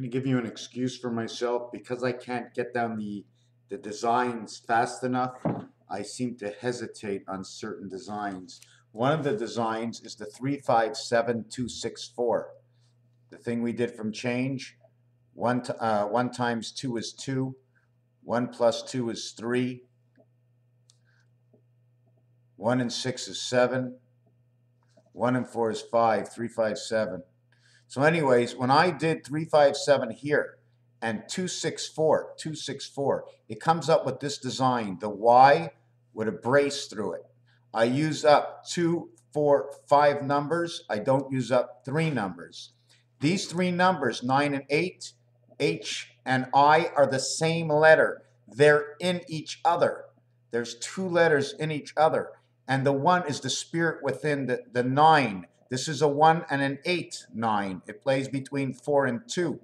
going to give you an excuse for myself because I can't get down the designs fast enough. I seem to hesitate on certain designs. One of the designs is the 357264. The thing we did from change. One times 2 is 2. 1 plus 2 is 3. 1 and 6 is 7. 1 and 4 is 5. 357. So anyways, when I did 357 here and 264, it comes up with this design, the Y with a brace through it. I use up 2, 4, 5 numbers. I don't use up 3 numbers. These 3 numbers, 9 and 8, H and I, are the same letter. They're in each other. There's 2 letters in each other. And the 1 is the spirit within the 9. This is a 1 and an 8, 9. It plays between 4 and 2,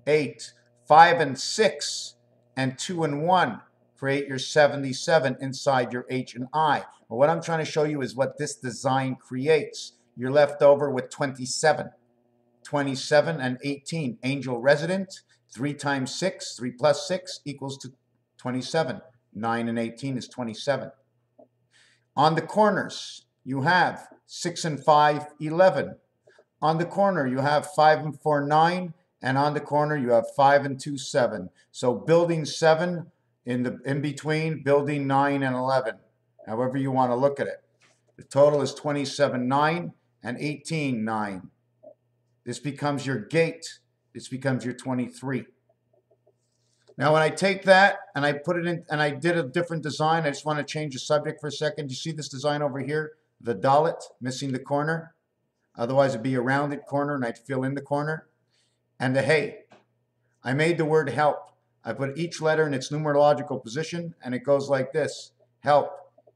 8, 5 and 6, and 2 and 1. Create your 77 inside your H and I. But what I'm trying to show you is what this design creates. You're left over with 27. 27 and 18. Angel resident. 3 times 6, 3 plus 6 equals to 27. 9 and 18 is 27. On the corners, you have 6 and 5, 11. On the corner, you have 5 and 4, 9. And on the corner, you have 5 and 2, 7. So building 7 in between, building 9 and 11. However you want to look at it. The total is 27, 9 and 18, 9. This becomes your gate. This becomes your 23. Now, when I take that and I put it in, and I did a different design, I just want to change the subject for a second. You see this design over here? The dollet, missing the corner. Otherwise, it'd be a rounded corner, and I'd fill in the corner. And the hey. I made the word help. I put each letter in its numerological position, and it goes like this. Help.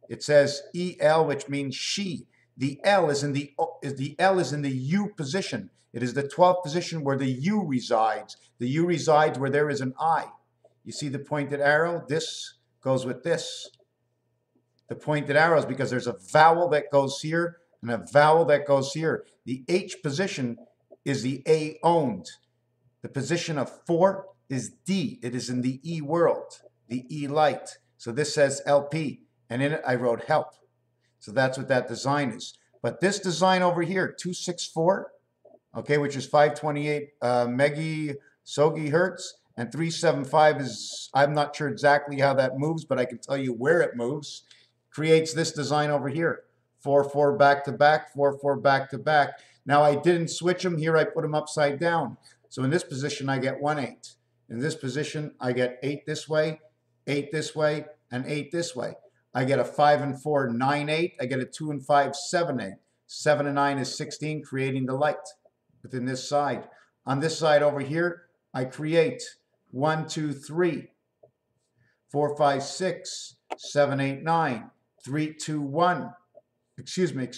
It says EL, which means she. The L is in the U position. It is the 12th position where the U resides. The U resides where there is an I. You see the pointed arrow? This goes with this. The pointed arrows, because there's a vowel that goes here and a vowel that goes here. The H position is the A owned. The position of 4 is D. It is in the E world, the E light. So this says LP, and in it I wrote help. So that's what that design is. But this design over here, 264, okay, which is 528 megasogi-hertz, and 375 is, I'm not sure exactly how that moves, but I can tell you where it moves, creates this design over here. 4, 4 back to back, 4, 4 back to back. Now I didn't switch them. Here I put them upside down. So in this position, I get 1, 8. In this position, I get 8 this way, 8 this way, and 8 this way. I get a 5 and 4, 9, 8. I get a 2 and 5, 7, 8. 7 and 9 is 16, creating the light within this side. On this side over here, I create 1, 2, 3, 4, 5, 6, 7, 8, 9, 3, 2, 1. Excuse me.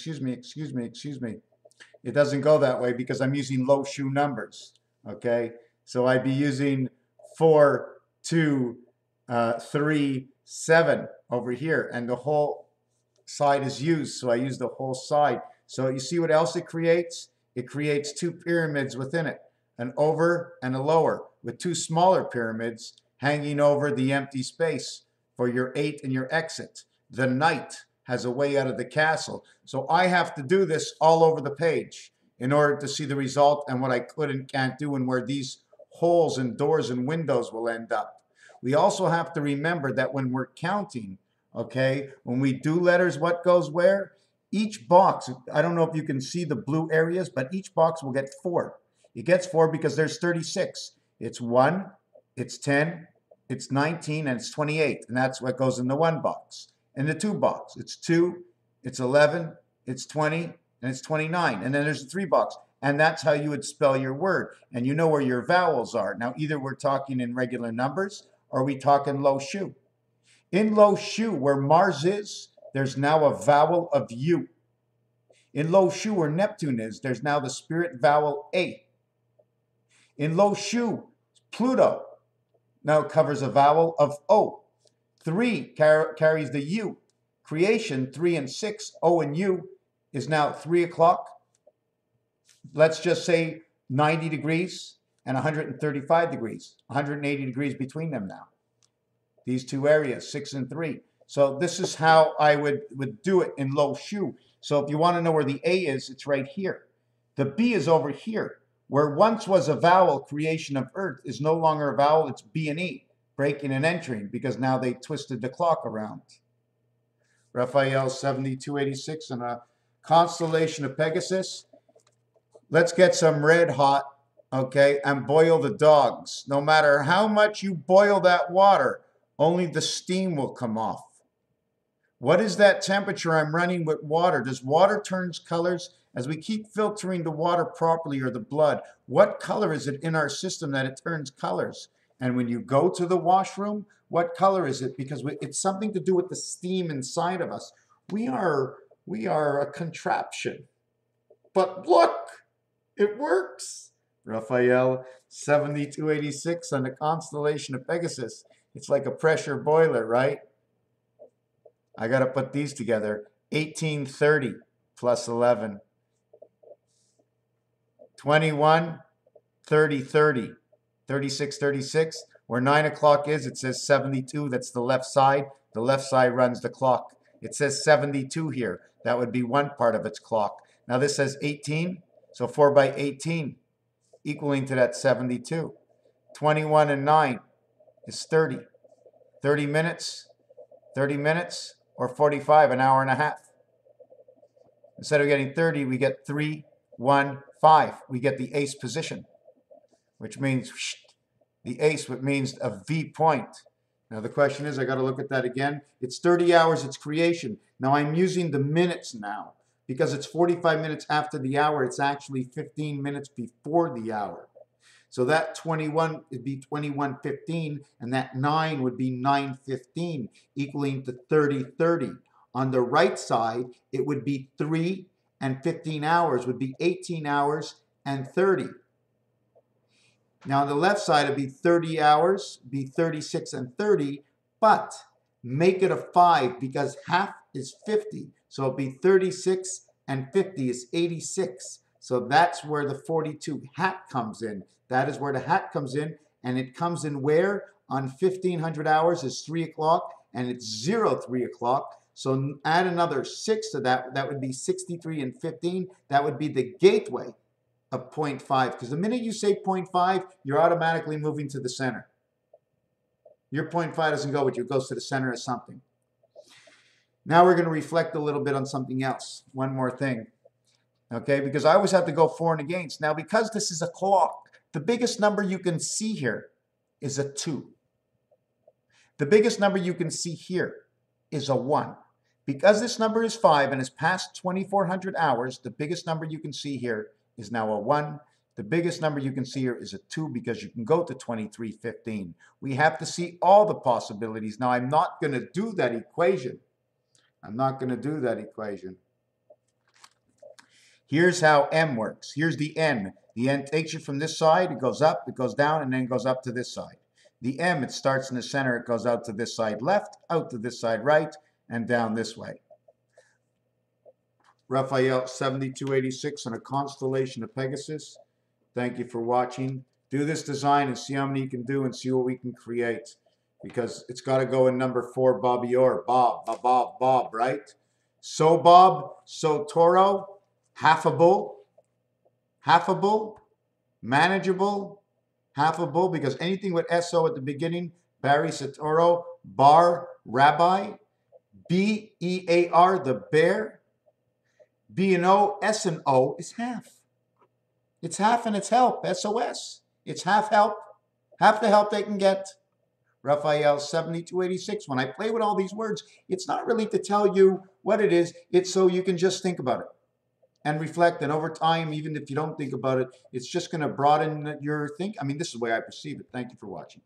It doesn't go that way because I'm using low shoe numbers. Okay, so I'd be using 4, 2, 3, 7 over here, and the whole side is used, so I use the whole side. So you see what else it creates? It creates 2 pyramids within it, an over and a lower, with 2 smaller pyramids hanging over the empty space for your 8 and your exit. The knight has a way out of the castle. So I have to do this all over the page in order to see the result and what I could and can't do and where these holes and doors and windows will end up. We also have to remember that when we're counting, okay, when we do letters, what goes where? Each box, I don't know if you can see the blue areas, but each box will get 4. It gets 4 because there's 36. It's 1, it's 10, it's 19, and it's 28. And that's what goes in the 1 box. In the 2 box, it's 2, it's 11, it's 20, and it's 29. And then there's a 3 box. And that's how you would spell your word. And you know where your vowels are. Now, either we're talking in regular numbers or we talk in low shoe. In low shoe, where Mars is, there's now a vowel of U. In low shoe, where Neptune is, there's now the spirit vowel A. In low shoe, Pluto now covers a vowel of O. 3 carries the U. Creation, 3 and 6, O and U, is now 3 o'clock. Let's just say 90 degrees. and 135 degrees, 180 degrees between them now. These two areas, 6 and 3. So this is how I would do it in low shu. So if you want to know where the A is, it's right here. The B is over here. Where once was a vowel, creation of earth, is no longer a vowel, it's B and E, breaking and entering, because now they twisted the clock around. Raphael 7286 and a constellation of Pegasus. Let's get some red hot, okay, and boil the dogs. No matter how much you boil that water, only the steam will come off. What is that temperature I'm running with water? Does water turn colors? As we keep filtering the water properly, or the blood, what color is it in our system that it turns colors? And when you go to the washroom, what color is it? Because it's something to do with the steam inside of us. We are a contraption. But look, it works. Raphael 7286 on the constellation of Pegasus. It's like a pressure boiler, right? I got to put these together. 1830 plus 11. 21, 30, 30. 36, 36. Where 9 o'clock is, it says 72. That's the left side. The left side runs the clock. It says 72 here. That would be one part of its clock. Now this says 18. So 4 by 18, equaling to that 72. 21 and 9 is 30. 30 minutes, or 45, an hour and a half. Instead of getting 30, we get 3, 1, 5. We get the ace position, which means the ace, which means a V point. Now the question is, I got to look at that again. It's 30 hours, it's creation. Now I'm using the minutes now. Because it's 45 minutes after the hour, it's actually 15 minutes before the hour. So that 21 would be 21:15, and that 9 would be 9:15, equaling to 30:30. On the right side, it would be 3 and 15 hours, would be 18 hours and 30. Now on the left side, it'd be 30 hours, be 36 and 30, but make it a 5 because half is 50. So it'll be 36 and 50 is 86. So that's where the 42 hat comes in. That is where the hat comes in. And it comes in where? On 1500 hours is 3 o'clock and it's 03 o'clock. So add another 6 to that. That would be 63 and 15. That would be the gateway of 0.5. Because the minute you say 0.5, you're automatically moving to the center. Your 0.5 doesn't go with you. It goes to the center of something. Now we're going to reflect a little bit on something else. One more thing. Okay, because I always have to go for and against. Now, because this is a clock, the biggest number you can see here is a 2. The biggest number you can see here is a 1. Because this number is 5 and is past 2400 hours, the biggest number you can see here is now a 1. The biggest number you can see here is a 2 because you can go to 2315. We have to see all the possibilities. Now, I'm not going to do that equation. Here's how M works. Here's the N. The N takes you from this side, it goes up, it goes down, and then goes up to this side. The M, it starts in the center, it goes out to this side left, out to this side right, and down this way. Raphael 7286 on a constellation of Pegasus. Thank you for watching. Do this design and see how many you can do and see what we can create. Because it's got to go in number 4, Bobby-or. Bob, right? So Bob, so Toro, half a bull, manageable, half a bull, because anything with SO at the beginning, Barry, Satoro, bar, rabbi, B-E-A-R, the bear, B and O, S and O is half. It's half and it's help, SOS. It's half help, half the help they can get. Raphael 7286. When I play with all these words, it's not really to tell you what it is. It's so you can just think about it and reflect. And over time, even if you don't think about it, it's just going to broaden your think. I mean, this is the way I perceive it. Thank you for watching.